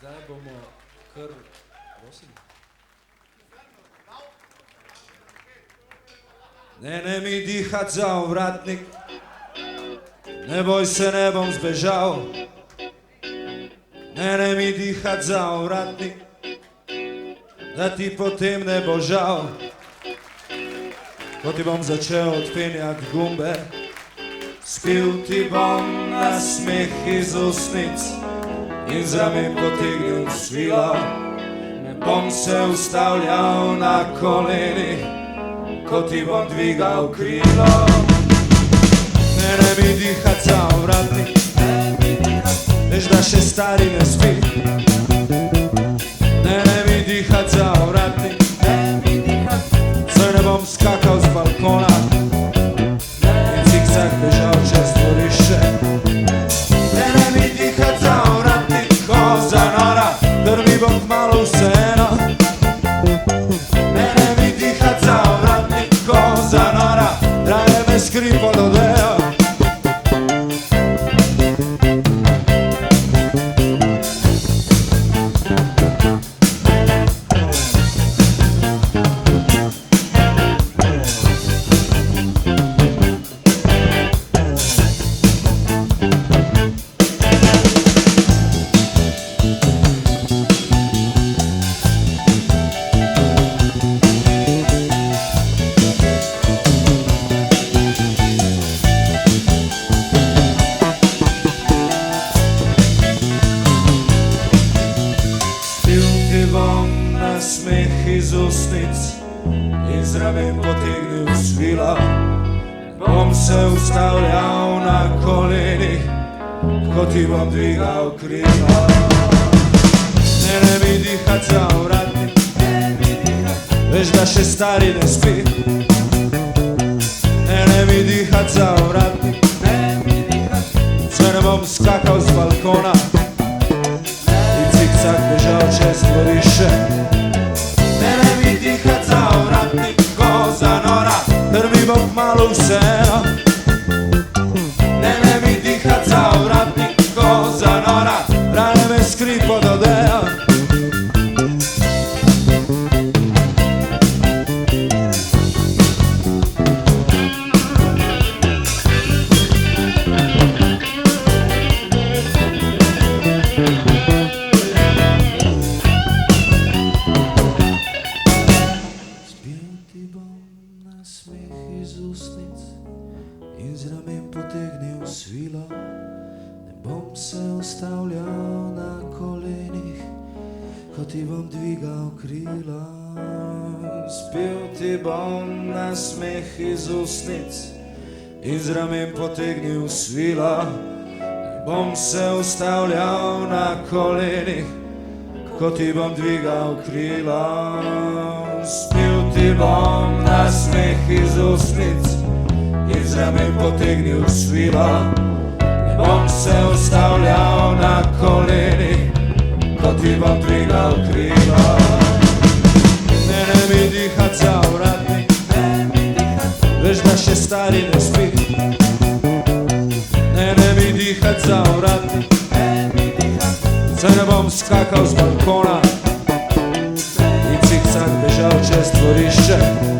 Zdaj bomo kar, prosim. Ne mi dihat za ovratnik, ne boj se, ne bom zbežal. Ne mi dihat za ovratnik, da ti potem ne bo žal. Ko ti bom začel odpenjat gumbe, spil ti bom nasmeh iz ustnic in z ramen potegnil svilo. Ne bom se ustavljal na kolenih, ko ti bom dvigal krilo. Ne mi dihat za ovratnik, veš da še stari ne spi. Ne mi dihat za ovratnik, saj ne bom skakal z balkona in zigzag bežal čez dvorišče. Ne mi dihat za ovratnik, koza nora, drvi bo kmalu vseeno. Ne mi dihat za ovratnik, koza nora, raje me skri pod odejo. Smeh iz ustnic in z ramen potegnil svilo. Bom se ustavljal na kolenih, ko ti bom dvigal krilo. Ne mi dihat za ovratnik, veš da še stari ne spi. Ne mi dihat za ovratnik, saj ne bom skakal z balkona in zigzag bežal čez dvorišče. Ne mi dihat za ovratnik, koza nora, drvi bo kmalu vseeno. Ne mi dihat za ovratnik, koza nora, raje me skri pod odejo. Smeh iz ustnic in z ramen potegnil svilo. Ne bom se ustavljal na kolenih, ko ti bom dvigal krilo. Spil ti bom na smeh iz ustnic in z ramen potegnil svilo. Ne bom se ustavljal na kolenih, ko ti bom dvigal krilo. Spil ti bom nasmeh iz ustnic in z ramen potegnil svilo. Ne bom se ustavljal na kolenih, ko ti bom dvigal krilo. Ne mi dihat za ovratnik, veš da še stari ne spi. Ne mi dihat za ovratnik, saj ne bom skakal z balkona in zigzag bežal čez dvorišče.